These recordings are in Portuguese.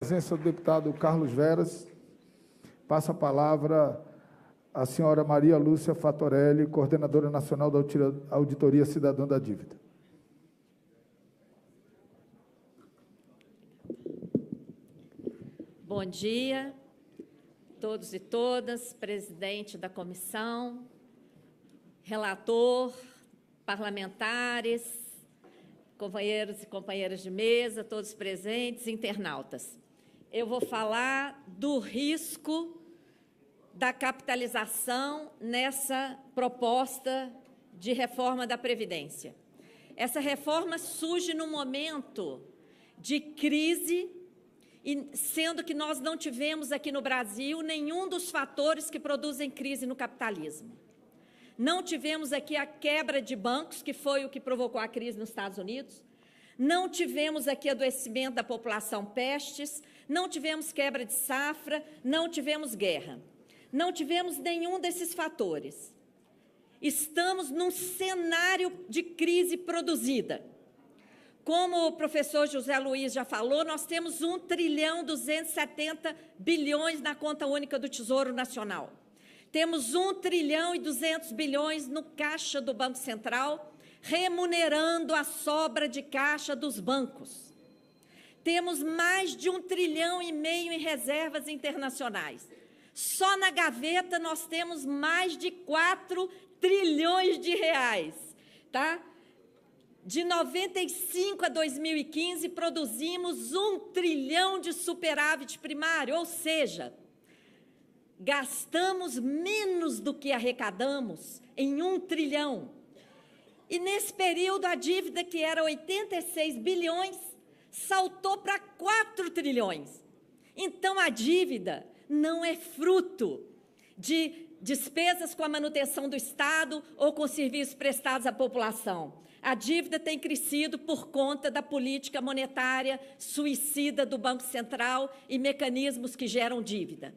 presença do deputado Carlos Veras, passa a palavra à senhora Maria Lúcia Fatorelli, coordenadora nacional da Auditoria Cidadã da Dívida. Bom dia, todos e todas, presidente da comissão, relator, parlamentares, companheiros e companheiras de mesa, todos presentes, internautas. Eu vou falar do risco da capitalização nessa proposta de reforma da Previdência. Essa reforma surge num momento de crise, e sendo que nós não tivemos aqui no Brasil nenhum dos fatores que produzem crise no capitalismo. Não tivemos aqui a quebra de bancos, que foi o que provocou a crise nos Estados Unidos. Não tivemos aqui adoecimento da população, pestes. Não tivemos quebra de safra. Não tivemos guerra. Não tivemos nenhum desses fatores. Estamos num cenário de crise produzida. Como o professor José Luiz já falou, nós temos 1.270 bilhões na conta única do Tesouro Nacional. Temos 1.200 bilhões no caixa do Banco Central, remunerando a sobra de caixa dos bancos. Temos mais de 1,5 trilhão em reservas internacionais. Só na gaveta nós temos mais de 4 trilhões de reais, tá? De 95 a 2015, produzimos 1 trilhão de superávit primário, ou seja, gastamos menos do que arrecadamos em 1 trilhão. E nesse período, a dívida, que era 86 bilhões, saltou para 4 trilhões. Então, a dívida não é fruto de despesas com a manutenção do Estado ou com serviços prestados à população. A dívida tem crescido por conta da política monetária suicida do Banco Central e mecanismos que geram dívida.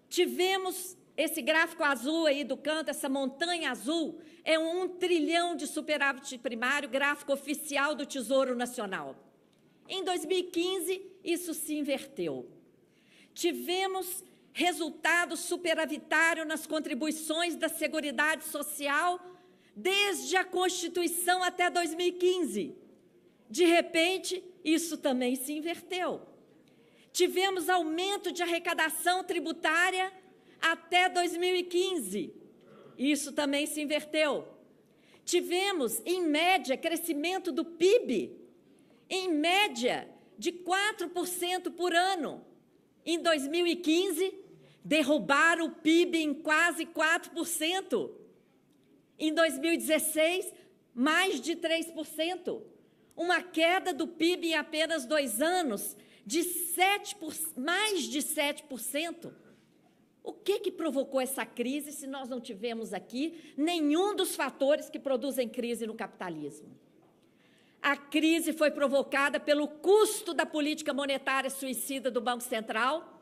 Tivemos esse gráfico azul aí do canto, essa montanha azul, é 1 trilhão de superávit primário, gráfico oficial do Tesouro Nacional. Em 2015, isso se inverteu. Tivemos resultado superavitário nas contribuições da Seguridade Social desde a Constituição até 2015. De repente, isso também se inverteu. Tivemos aumento de arrecadação tributária até 2015. Isso também se inverteu. Tivemos, em média, crescimento do PIB, em média, de 4% por ano. Em 2015, derrubaram o PIB em quase 4%. Em 2016, mais de 3%. Uma queda do PIB em apenas 2 anos de mais de 7%. O que provocou essa crise se nós não tivemos aqui nenhum dos fatores que produzem crise no capitalismo? A crise foi provocada pelo custo da política monetária suicida do Banco Central,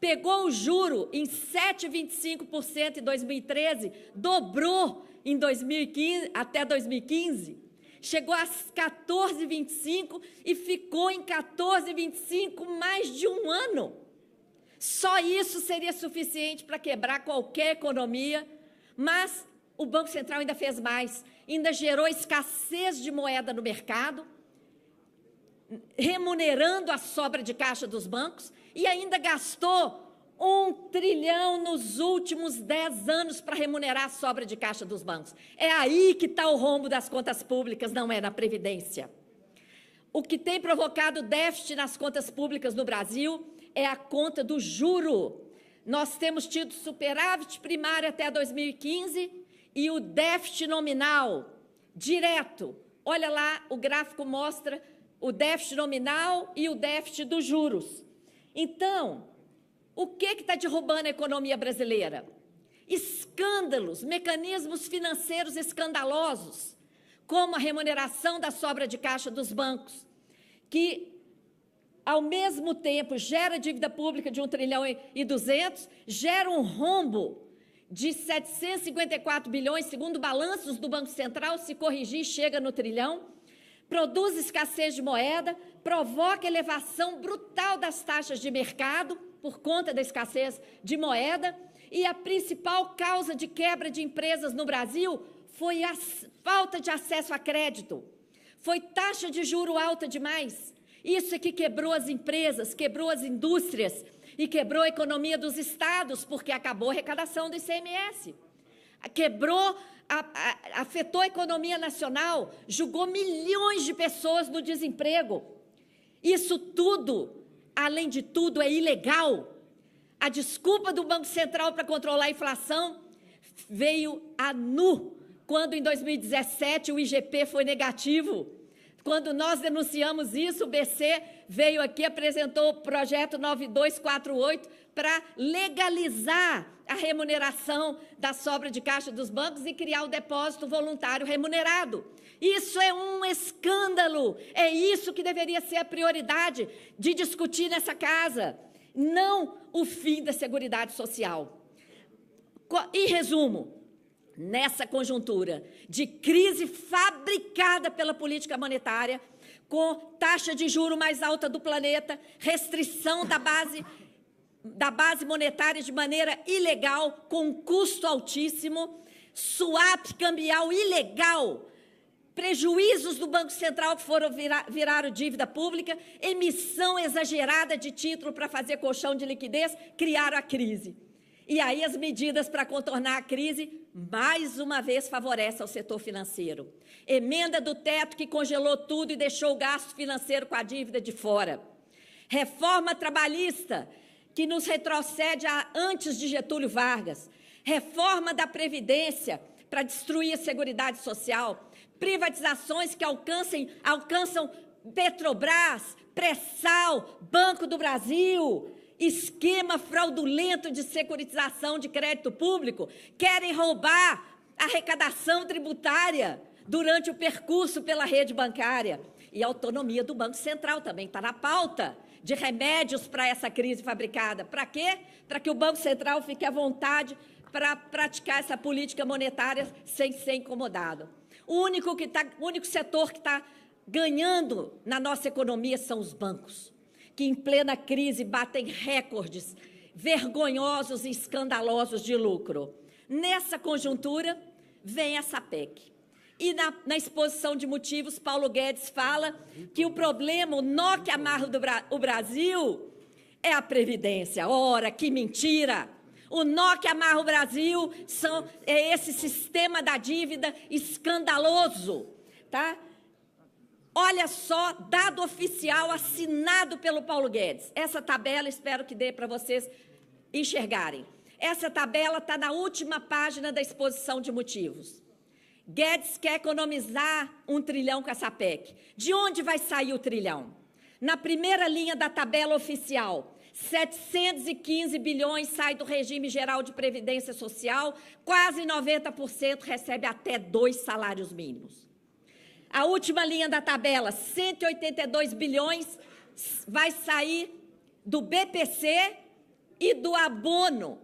pegou o juro em 7,25% em 2013, dobrou em 2015, até 2015, chegou a 14,25% e ficou em 14,25% mais de um ano. Só isso seria suficiente para quebrar qualquer economia, mas o Banco Central ainda fez mais, ainda gerou escassez de moeda no mercado, remunerando a sobra de caixa dos bancos, e ainda gastou 1 trilhão nos últimos 10 anos para remunerar a sobra de caixa dos bancos. É aí que está o rombo das contas públicas, não é na Previdência. O que tem provocado déficit nas contas públicas no Brasil é a conta do juro. Nós temos tido superávit primário até 2015 e o déficit nominal direto. Olha lá, o gráfico mostra o déficit nominal e o déficit dos juros. Então, o que está derrubando a economia brasileira? Escândalos, mecanismos financeiros escandalosos, como a remuneração da sobra de caixa dos bancos, que, ao mesmo tempo, gera dívida pública de 1 trilhão e 200, gera um rombo de 754 bilhões, segundo balanços do Banco Central, se corrigir, chega no trilhão, produz escassez de moeda, provoca elevação brutal das taxas de mercado por conta da escassez de moeda, e a principal causa de quebra de empresas no Brasil foi a falta de acesso a crédito. Foi taxa de juro alta demais. Isso é que quebrou as empresas, quebrou as indústrias e quebrou a economia dos estados, porque acabou a arrecadação do ICMS. Quebrou, afetou a economia nacional, jogou milhões de pessoas no desemprego. Isso tudo, além de tudo, é ilegal. A desculpa do Banco Central para controlar a inflação veio a nu, quando em 2017 o IGP foi negativo. Quando nós denunciamos isso, o BC veio aqui, apresentou o projeto 9248 para legalizar a remuneração da sobra de caixa dos bancos e criar o depósito voluntário remunerado. Isso é um escândalo, é isso que deveria ser a prioridade de discutir nessa casa, não o fim da Seguridade Social. Em resumo, nessa conjuntura de crise fabricada pela política monetária, com taxa de juro mais alta do planeta, restrição da base monetária de maneira ilegal, com custo altíssimo, swap cambial ilegal, prejuízos do Banco Central que foram viraram dívida pública, emissão exagerada de título para fazer colchão de liquidez, criaram a crise. E aí as medidas para contornar a crise, mais uma vez, favorecem ao setor financeiro. Emenda do teto que congelou tudo e deixou o gasto financeiro com a dívida de fora. Reforma trabalhista, que nos retrocede a antes de Getúlio Vargas. Reforma da Previdência, para destruir a Seguridade Social. Privatizações que alcançam Petrobras, Pré-Sal, Banco do Brasil, esquema fraudulento de securitização de crédito público, querem roubar a arrecadação tributária durante o percurso pela rede bancária. E a autonomia do Banco Central também está na pauta de remédios para essa crise fabricada. Para quê? Para que o Banco Central fique à vontade para praticar essa política monetária sem ser incomodado. O único setor que está ganhando na nossa economia são os bancos, que em plena crise batem recordes vergonhosos e escandalosos de lucro. Nessa conjuntura, vem essa PEC. E na exposição de motivos, Paulo Guedes fala que o problema, o nó que amarra o Brasil, é a Previdência. Ora, que mentira! O nó que amarra o Brasil é esse sistema da dívida escandaloso, tá? Olha só, dado oficial assinado pelo Paulo Guedes. Essa tabela, espero que dê para vocês enxergarem. Essa tabela está na última página da exposição de motivos. Guedes quer economizar 1 trilhão com essa PEC. De onde vai sair o trilhão? Na primeira linha da tabela oficial, 715 bilhões sai do regime geral de previdência social, quase 90% recebe até 2 salários mínimos. A última linha da tabela, 182 bilhões, vai sair do BPC e do abono,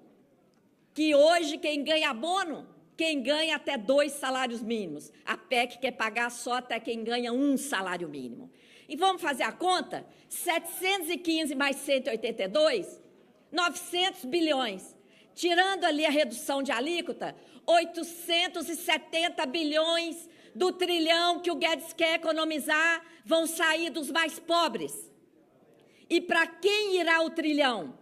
que hoje quem ganha abono, quem ganha até 2 salários mínimos. A PEC quer pagar só até quem ganha 1 salário mínimo. E vamos fazer a conta? 715 mais 182, 900 bilhões. Tirando ali a redução de alíquota, 870 bilhões do trilhão que o Guedes quer economizar vão sair dos mais pobres. E para quem irá o trilhão?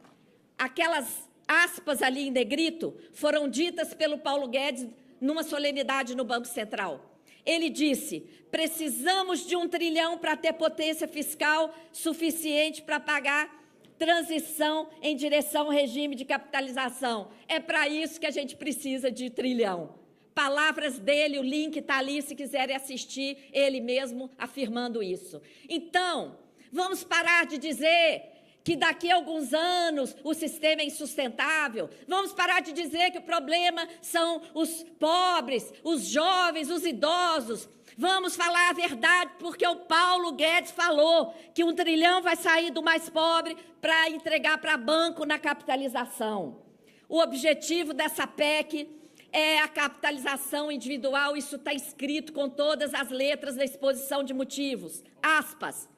Aquelas aspas ali em negrito foram ditas pelo Paulo Guedes numa solenidade no Banco Central. Ele disse, precisamos de 1 trilhão para ter potência fiscal suficiente para pagar transição em direção ao regime de capitalização. É para isso que a gente precisa de trilhão. Palavras dele, o link está ali, se quiserem assistir, ele mesmo afirmando isso. Então, vamos parar de dizer que daqui a alguns anos o sistema é insustentável. Vamos parar de dizer que o problema são os pobres, os jovens, os idosos. Vamos falar a verdade, porque o Paulo Guedes falou que 1 trilhão vai sair do mais pobre para entregar para banco na capitalização. O objetivo dessa PEC é a capitalização individual, isso está escrito com todas as letras da exposição de motivos. Aspas.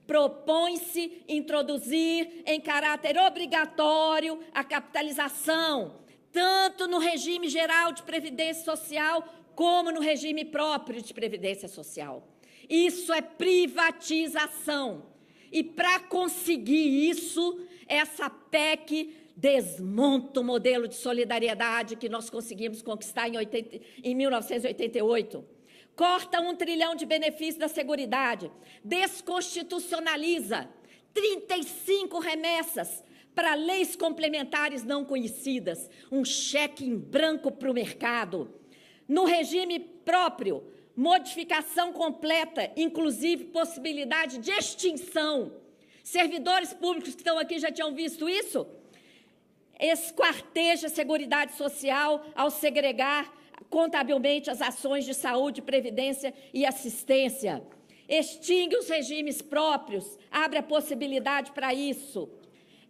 Propõe-se introduzir em caráter obrigatório a capitalização, tanto no regime geral de previdência social, como no regime próprio de previdência social. Isso é privatização. E, para conseguir isso, essa PEC desmonta o modelo de solidariedade que nós conseguimos conquistar em 1988. Corta 1 trilhão de benefícios da Seguridade, desconstitucionaliza 35 remessas para leis complementares não conhecidas, um cheque em branco para o mercado. No regime próprio, modificação completa, inclusive possibilidade de extinção. Servidores públicos que estão aqui já tinham visto isso? Esquarteja a Seguridade Social ao segregar contabilmente as ações de saúde, previdência e assistência. Extingue os regimes próprios, abre a possibilidade para isso.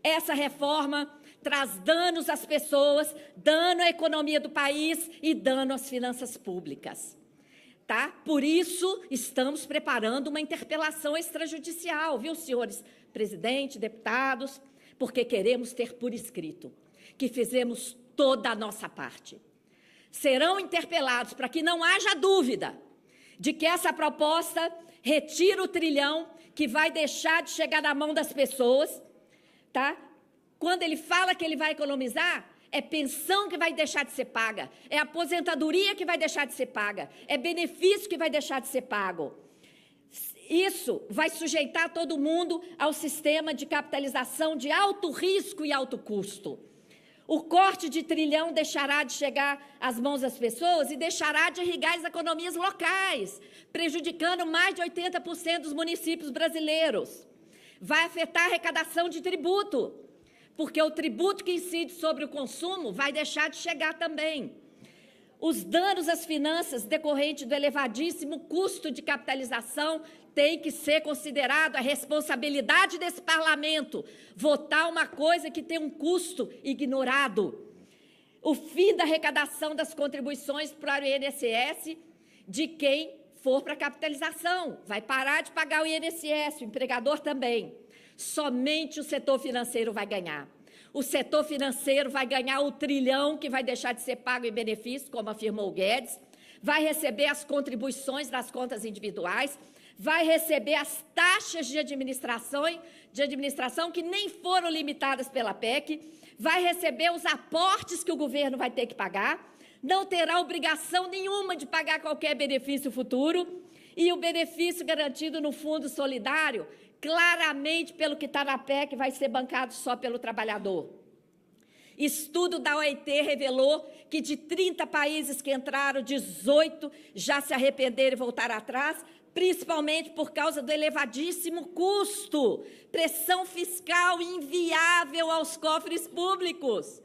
Essa reforma traz danos às pessoas, dano à economia do país e dano às finanças públicas. Tá? Por isso, estamos preparando uma interpelação extrajudicial, viu, senhores presidente, deputados, porque queremos ter por escrito que fizemos toda a nossa parte. Serão interpelados para que não haja dúvida de que essa proposta retira o trilhão que vai deixar de chegar na mão das pessoas, tá? Quando ele fala que ele vai economizar, é pensão que vai deixar de ser paga, é aposentadoria que vai deixar de ser paga, é benefício que vai deixar de ser pago. Isso vai sujeitar todo mundo ao sistema de capitalização de alto risco e alto custo. O corte de trilhão deixará de chegar às mãos das pessoas e deixará de irrigar as economias locais, prejudicando mais de 80% dos municípios brasileiros. Vai afetar a arrecadação de tributo, porque o tributo que incide sobre o consumo vai deixar de chegar também. Os danos às finanças decorrentes do elevadíssimo custo de capitalização tem que ser considerado a responsabilidade desse parlamento votar uma coisa que tem um custo ignorado. O fim da arrecadação das contribuições para o INSS de quem for para a capitalização. Vai parar de pagar o INSS, o empregador também. Somente o setor financeiro vai ganhar. O setor financeiro vai ganhar o trilhão que vai deixar de ser pago em benefício, como afirmou o Guedes, vai receber as contribuições das contas individuais, vai receber as taxas de administração que nem foram limitadas pela PEC, vai receber os aportes que o governo vai ter que pagar, não terá obrigação nenhuma de pagar qualquer benefício futuro e o benefício garantido no Fundo Solidário, claramente, pelo que está na PEC, vai ser bancado só pelo trabalhador. Estudo da OIT revelou que de 30 países que entraram, 18 já se arrependeram e voltaram atrás, principalmente por causa do elevadíssimo custo, pressão fiscal inviável aos cofres públicos.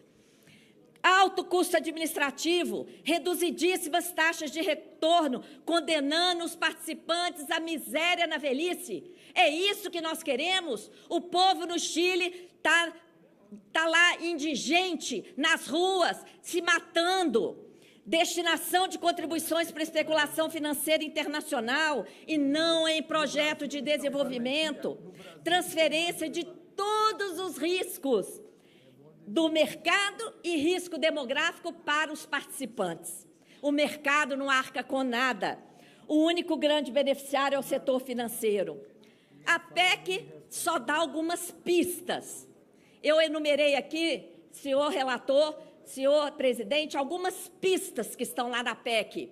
Alto custo administrativo, reduzidíssimas taxas de retorno, condenando os participantes à miséria na velhice. É isso que nós queremos? O povo no Chile está lá indigente, nas ruas, se matando. Destinação de contribuições para especulação financeira internacional e não em projeto de desenvolvimento. Transferência de todos os riscos do mercado e risco demográfico para os participantes. O mercado não arca com nada. O único grande beneficiário é o setor financeiro. A PEC só dá algumas pistas. Eu enumerei aqui, senhor relator, senhor presidente, algumas pistas que estão lá na PEC.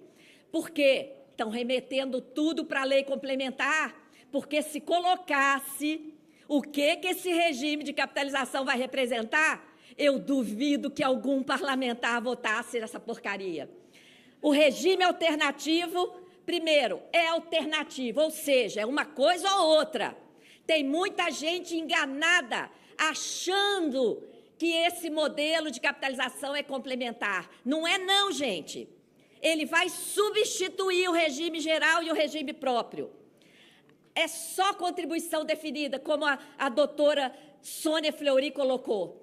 Por quê? Estão remetendo tudo para a lei complementar, porque se colocasse o que esse regime de capitalização vai representar, eu duvido que algum parlamentar votasse essa porcaria. O regime alternativo, primeiro, é alternativo, ou seja, é uma coisa ou outra. Tem muita gente enganada, achando que esse modelo de capitalização é complementar. Não é não, gente. Ele vai substituir o regime geral e o regime próprio. É só contribuição definida, como a doutora Sônia Fleury colocou.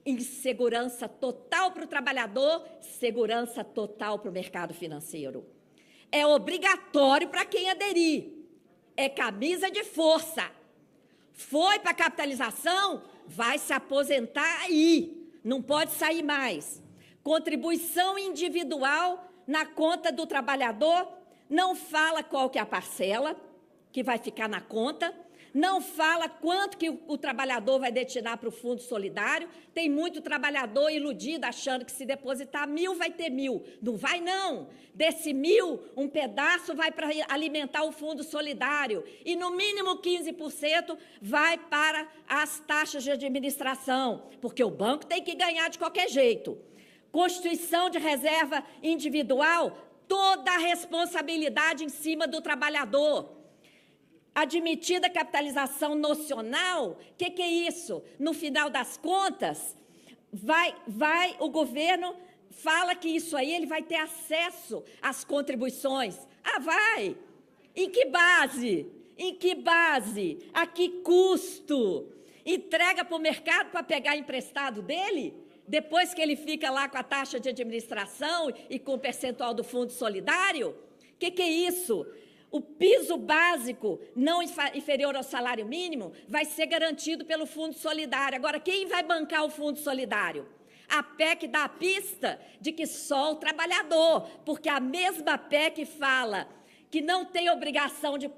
Insegurança total para o trabalhador, segurança total para o mercado financeiro. É obrigatório para quem aderir. É camisa de força. Foi para a capitalização, vai se aposentar aí. Não pode sair mais. Contribuição individual na conta do trabalhador, não fala qual que é a parcela que vai ficar na conta, não fala quanto que o trabalhador vai destinar para o Fundo Solidário. Tem muito trabalhador iludido, achando que se depositar 1.000 vai ter 1.000. Não vai, não. Desse 1.000, um pedaço vai para alimentar o Fundo Solidário e, no mínimo, 15% vai para as taxas de administração, porque o banco tem que ganhar de qualquer jeito. Constituição de reserva individual, toda a responsabilidade em cima do trabalhador. Admitida capitalização nocional, o que é isso? No final das contas, o governo fala que isso aí ele vai ter acesso às contribuições. Ah, vai! Em que base? Em que base? A que custo? Entrega para o mercado para pegar emprestado dele? Depois que ele fica lá com a taxa de administração e com o percentual do Fundo Solidário? O que é isso? O piso básico não inferior ao salário mínimo vai ser garantido pelo Fundo Solidário. Agora, quem vai bancar o Fundo Solidário? A PEC dá a pista de que só o trabalhador, porque a mesma PEC fala que não tem obrigação de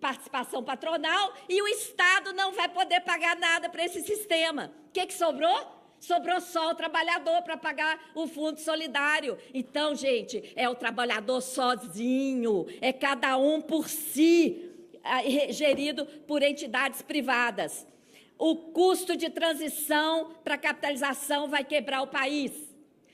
participação patronal e o Estado não vai poder pagar nada para esse sistema. O que sobrou? Sobrou só o trabalhador para pagar o Fundo Solidário. Então, gente, é o trabalhador sozinho, é cada um por si, gerido por entidades privadas. O custo de transição para a capitalização vai quebrar o país.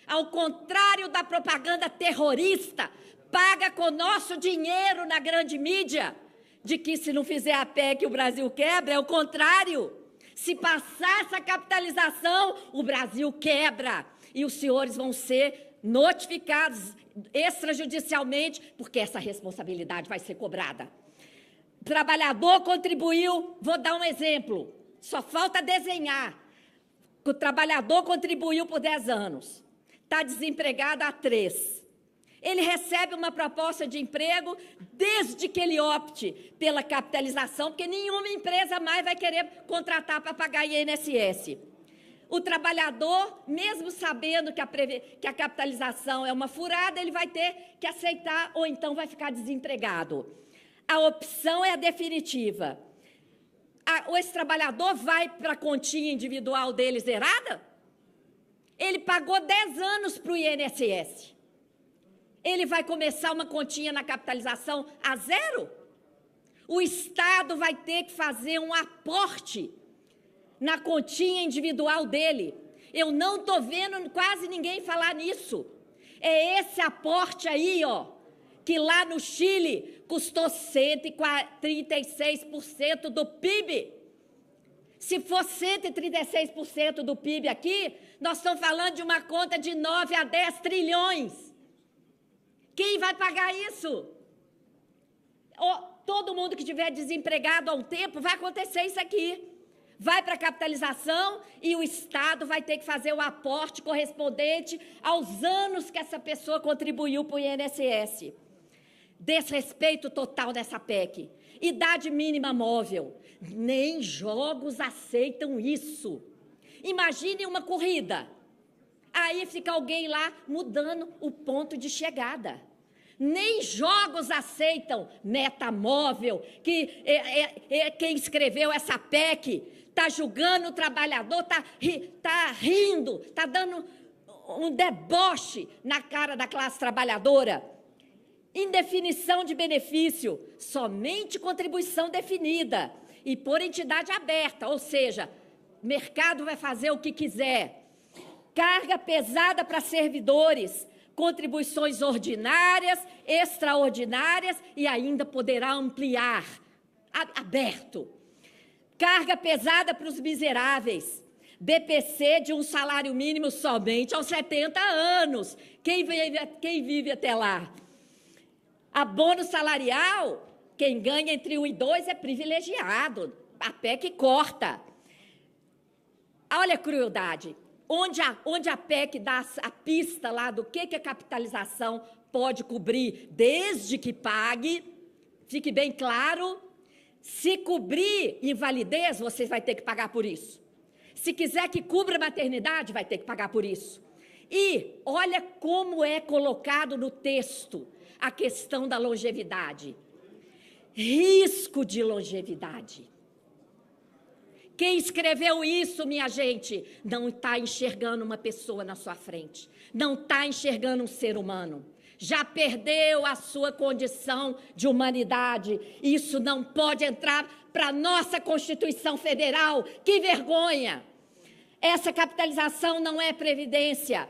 Ao contrário da propaganda terrorista, paga com nosso dinheiro na grande mídia, de que se não fizer a PEC o Brasil quebra, é o contrário. Se passar essa capitalização, o Brasil quebra e os senhores vão ser notificados extrajudicialmente, porque essa responsabilidade vai ser cobrada. O trabalhador contribuiu, vou dar um exemplo, só falta desenhar. O trabalhador contribuiu por 10 anos, está desempregado há 3. Ele recebe uma proposta de emprego desde que ele opte pela capitalização, porque nenhuma empresa mais vai querer contratar para pagar INSS. O trabalhador, mesmo sabendo que a capitalização é uma furada, ele vai ter que aceitar ou então vai ficar desempregado. A opção é a definitiva. Esse trabalhador vai para a continha individual dele zerada? Ele pagou 10 anos para o INSS. Ele vai começar uma continha na capitalização a 0? O Estado vai ter que fazer um aporte na continha individual dele. Eu não estou vendo quase ninguém falar nisso. É esse aporte aí, ó, que lá no Chile custou 136% do PIB. Se for 136% do PIB aqui, nós estamos falando de uma conta de 9 a 10 trilhões. Quem vai pagar isso? Todo mundo que estiver desempregado há um tempo, vai acontecer isso aqui. Vai para a capitalização e o Estado vai ter que fazer o aporte correspondente aos anos que essa pessoa contribuiu para o INSS. Desrespeito total nessa PEC. Idade mínima móvel. Nem jogos aceitam isso. Imagine uma corrida. Aí fica alguém lá mudando o ponto de chegada. Nem jogos aceitam meta móvel, que quem escreveu essa PEC está julgando o trabalhador, está rindo, está dando um deboche na cara da classe trabalhadora. Indefinição de benefício, somente contribuição definida e por entidade aberta, ou seja, mercado vai fazer o que quiser. Carga pesada para servidores, contribuições ordinárias, extraordinárias e ainda poderá ampliar, aberto. Carga pesada para os miseráveis, BPC de um salário mínimo somente aos 70 anos. Quem vive até lá? Abono salarial, quem ganha entre 1 e 2 é privilegiado, a PEC corta. Olha a crueldade. onde a PEC dá a pista lá do que a capitalização pode cobrir, desde que pague, fique bem claro, se cobrir invalidez, você vai ter que pagar por isso. Se quiser que cubra maternidade, vai ter que pagar por isso. E olha como é colocado no texto a questão da longevidade. Risco de longevidade. Quem escreveu isso, minha gente, não está enxergando uma pessoa na sua frente, não está enxergando um ser humano. Já perdeu a sua condição de humanidade. Isso não pode entrar para a nossa Constituição Federal. Que vergonha! Essa capitalização não é previdência.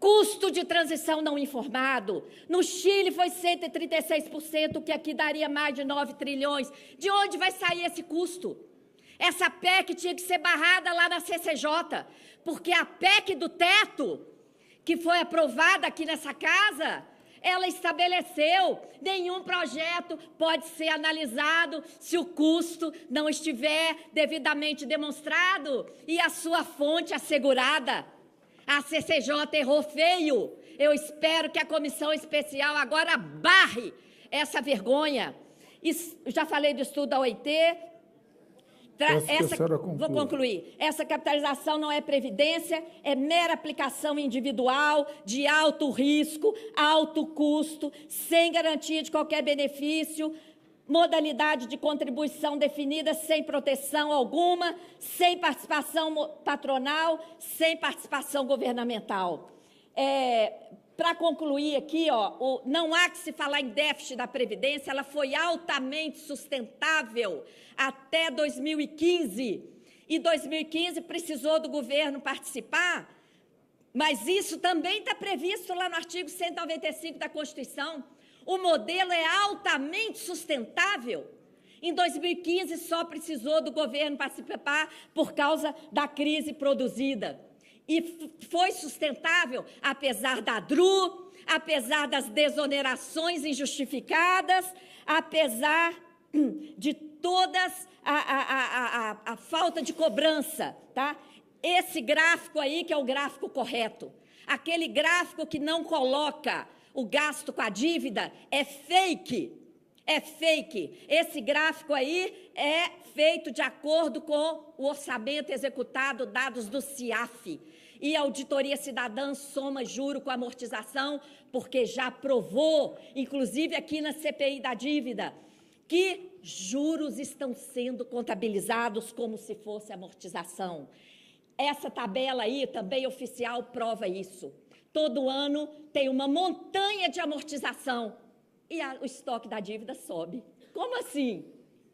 Custo de transição não informado. No Chile foi 136%, que aqui daria mais de 9 trilhões. De onde vai sair esse custo? Essa PEC tinha que ser barrada lá na CCJ, porque a PEC do teto, que foi aprovada aqui nessa casa, ela estabeleceu, nenhum projeto pode ser analisado se o custo não estiver devidamente demonstrado e a sua fonte assegurada. A CCJ errou feio. Eu espero que a comissão especial agora barre essa vergonha. Já falei do estudo da OIT. Vou concluir. Essa capitalização não é previdência, é mera aplicação individual, de alto risco, alto custo, sem garantia de qualquer benefício, modalidade de contribuição definida sem proteção alguma, sem participação patronal, sem participação governamental. Para concluir aqui, não há que se falar em déficit da Previdência, ela foi altamente sustentável até 2015. E 2015 precisou do governo participar, mas isso também está previsto lá no artigo 195 da Constituição. O modelo é altamente sustentável. Em 2015 só precisou do governo participar por causa da crise produzida. E foi sustentável, apesar da DRU, apesar das desonerações injustificadas, apesar de todas a falta de cobrança, tá? Esse gráfico aí que é o gráfico correto, aquele gráfico que não coloca o gasto com a dívida é fake, é fake. Esse gráfico aí é feito de acordo com o orçamento executado, dados do CIAF. E a Auditoria Cidadã soma juro com amortização, porque já provou, inclusive aqui na CPI da dívida, que juros estão sendo contabilizados como se fosse amortização. Essa tabela aí, também oficial, prova isso. Todo ano tem uma montanha de amortização e o estoque da dívida sobe. Como assim?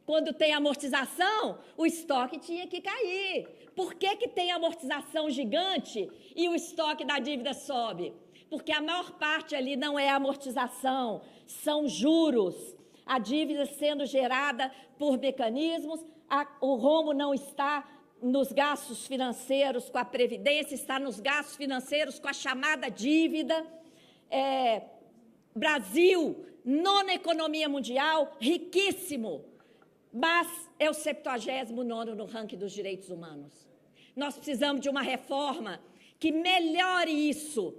Quando tem amortização, o estoque tinha que cair. Por que tem amortização gigante e o estoque da dívida sobe? Porque a maior parte ali não é amortização, são juros. A dívida sendo gerada por mecanismos, o rombo não está nos gastos financeiros com a Previdência, está nos gastos financeiros com a chamada dívida. Brasil, nona economia mundial, riquíssimo, mas é o 79º no ranking dos direitos humanos. Nós precisamos de uma reforma que melhore isso,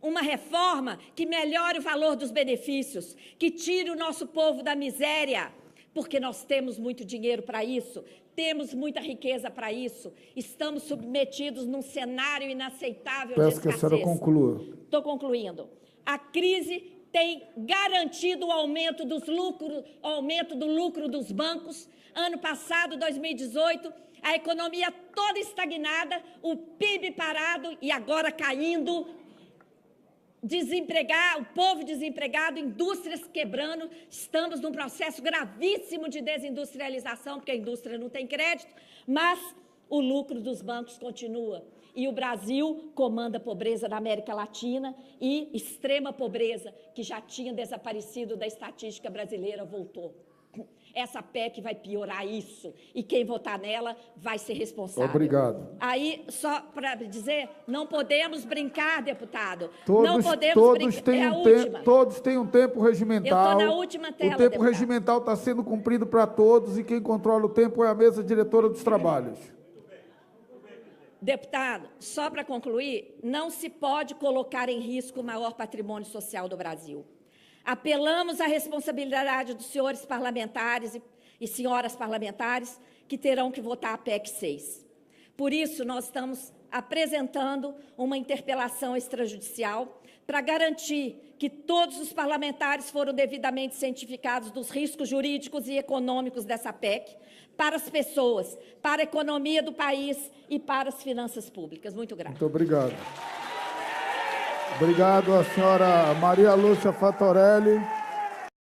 uma reforma que melhore o valor dos benefícios, que tire o nosso povo da miséria, porque nós temos muito dinheiro para isso, temos muita riqueza para isso, estamos submetidos num cenário inaceitável de escassez. Peço que a senhora conclua. Estou concluindo. A crise tem garantido o aumento dos lucros, o aumento do lucro dos bancos. Ano passado, 2018, a economia toda estagnada, o PIB parado e agora caindo, o povo desempregado, indústrias quebrando, estamos num processo gravíssimo de desindustrialização, porque a indústria não tem crédito, mas o lucro dos bancos continua. E o Brasil comanda a pobreza na América Latina e extrema pobreza, que já tinha desaparecido da estatística brasileira, voltou. Essa PEC vai piorar isso, e quem votar nela vai ser responsável. Obrigado. Aí, só para dizer, não podemos brincar, deputado. Todos têm um tempo regimental. Eu estou na última tela, o tempo regimental está sendo cumprido para todos, e quem controla o tempo é a mesa diretora dos trabalhos. Deputado, só para concluir, não se pode colocar em risco o maior patrimônio social do Brasil. Apelamos à responsabilidade dos senhores parlamentares e senhoras parlamentares que terão que votar a PEC 6. Por isso, nós estamos apresentando uma interpelação extrajudicial para garantir que todos os parlamentares foram devidamente cientificados dos riscos jurídicos e econômicos dessa PEC, para as pessoas, para a economia do país e para as finanças públicas. Muito grata. Muito obrigado. Obrigado à senhora Maria Lúcia Fatorelli.